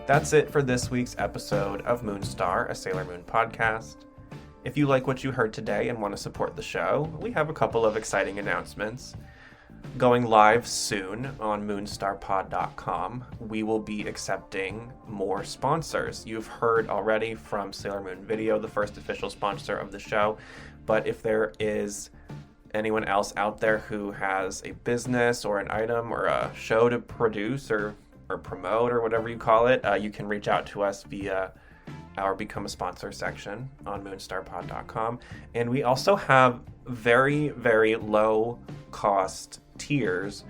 That's it for this week's episode of Moonstar, a Sailor Moon podcast. If you like what you heard today and want to support the show, we have a couple of exciting announcements. Going live soon on moonstarpod.com, we will be accepting more sponsors. You've heard already from Sailor Moon Video, the first official sponsor of the show, but if there is anyone else out there who has a business or an item or a show to produce or promote or whatever you call it, you can reach out to us via our Become a Sponsor section on moonstarpod.com. And we also have very, very low cost tiers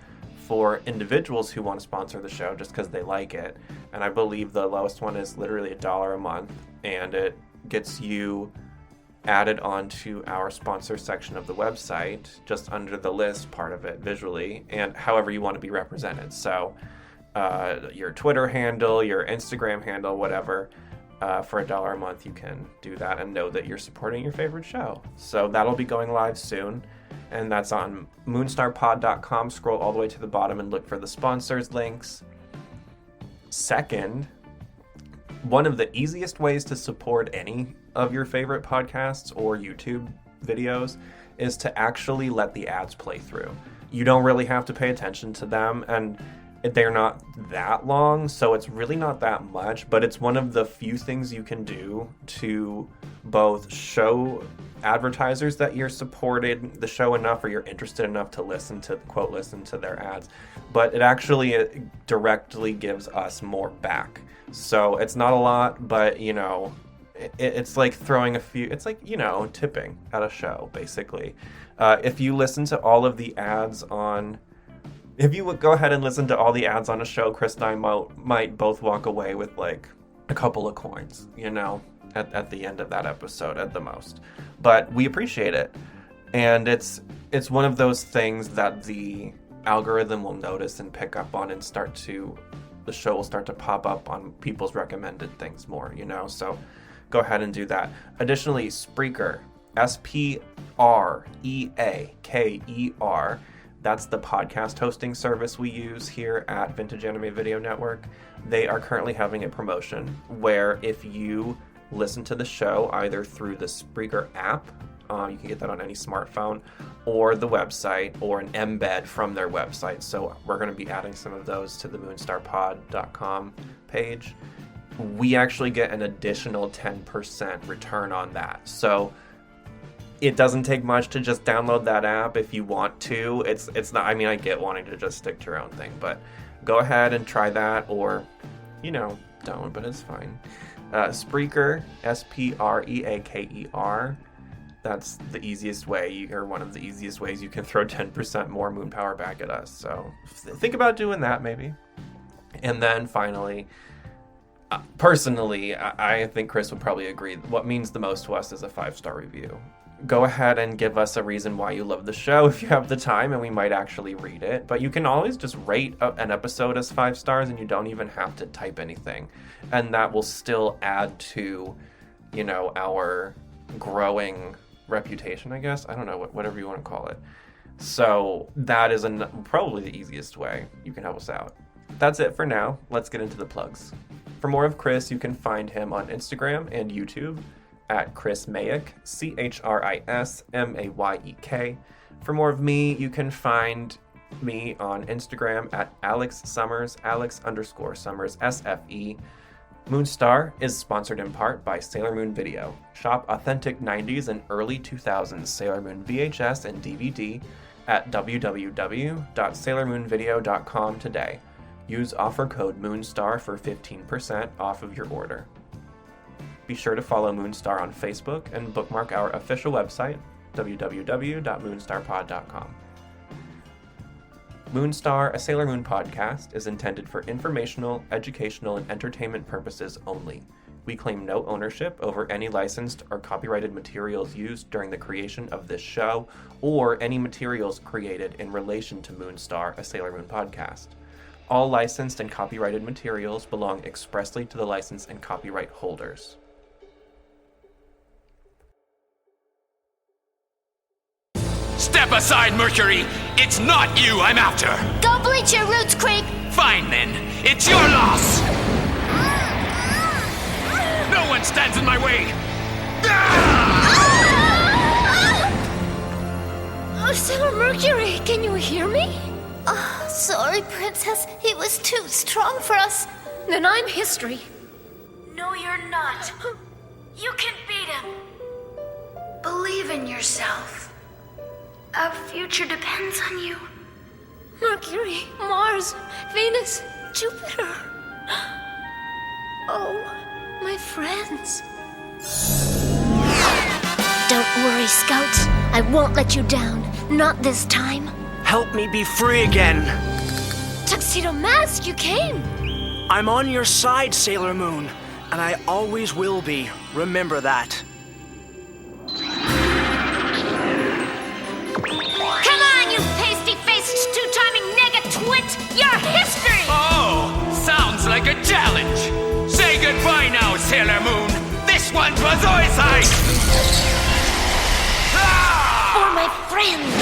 for individuals who want to sponsor the show just because they like it. And I believe the lowest one is literally $1 a month, and it gets you added onto our sponsor section of the website, just under the list part of it visually, and however you want to be represented. So your Twitter handle, your Instagram handle, whatever, for $1 a month you can do that and know that you're supporting your favorite show. So that'll be going live soon, and that's on moonstarpod.com. Scroll all the way to the bottom and look for the sponsors links. Second, one of the easiest ways to support any of your favorite podcasts or YouTube videos is to actually let the ads play through. You don't really have to pay attention to them, and they're not that long, so it's really not that much, but it's one of the few things you can do to both show advertisers that you're supported the show enough or you're interested enough to listen to their ads, but it actually directly gives us more back. So it's not a lot, but it's like throwing it's like, tipping at a show, basically. If you listen to all of the ads if you would go ahead and listen to all the ads on a show, Chris and I might both walk away with like a couple of coins, at the end of that episode at the most. But we appreciate it. And it's one of those things that the algorithm will notice and pick up on, and the show will start to pop up on people's recommended things more, so go ahead and do that. Additionally, Spreaker, Spreaker, that's the podcast hosting service we use here at Vintage Anime Video Network. They are currently having a promotion where if you listen to the show either through the Spreaker app, you can get that on any smartphone, or the website, or an embed from their website. So we're going to be adding some of those to the moonstarpod.com page. We actually get an additional 10% return on that. So it doesn't take much to just download that app if you want to. It's not, I get wanting to just stick to your own thing, but go ahead and try that, or, don't, but it's fine. Spreaker, Spreaker, that's the easiest way, or one of the easiest ways you can throw 10% more Moon Power back at us. So think about doing that, maybe. And then finally, personally, I think Chris would probably agree, what means the most to us is a 5-star review. Go ahead and give us a reason why you love the show if you have the time, and we might actually read it. But you can always just rate an episode as 5 stars, and you don't even have to type anything. And that will still add to, our growing reputation, I guess. I don't know, whatever you want to call it. So that is probably the easiest way you can help us out. That's it for now. Let's get into the plugs. For more of Chris, you can find him on Instagram and YouTube at Chris Mayek, ChrisMayek. For more of me, you can find me on Instagram at Alex Summers, Alex_Summers, SFE. Moonstar is sponsored in part by Sailor Moon Video. Shop authentic 90s and early 2000s Sailor Moon VHS and DVD at www.sailormoonvideo.com today. Use offer code Moonstar for 15% off of your order. Be sure to follow Moonstar on Facebook and bookmark our official website, www.moonstarpod.com. Moonstar, a Sailor Moon podcast, is intended for informational, educational, and entertainment purposes only. We claim no ownership over any licensed or copyrighted materials used during the creation of this show, or any materials created in relation to Moonstar, a Sailor Moon podcast. All licensed and copyrighted materials belong expressly to the license and copyright holders. Step aside, Mercury! It's not you I'm after! Go bleach your roots, Creep! Fine then, it's your loss! No one stands in my way! Oh, Sailor Mercury, can you hear me? Oh, sorry, Princess. He was too strong for us. Then I'm history. No, you're not. You can beat him. Believe in yourself. Our future depends on you. Mercury, Mars, Venus, Jupiter. Oh, my friends. Don't worry, Scouts. I won't let you down. Not this time. Help me be free again. Tuxedo Mask, you came. I'm on your side, Sailor Moon, and I always will be. Remember that. Come on, you pasty-faced, two-timing nega-twit! You're history! Oh, sounds like a challenge! Say goodbye now, Sailor Moon! This one's for Zoisite! For my friends!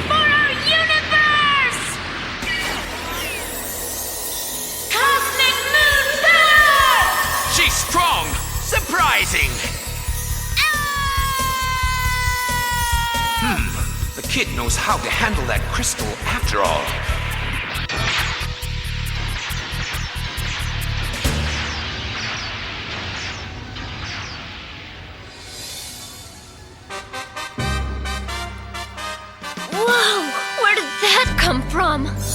For our universe! Cosmic Moon Power! She's strong! Surprising! The kid knows how to handle that crystal after all. come from?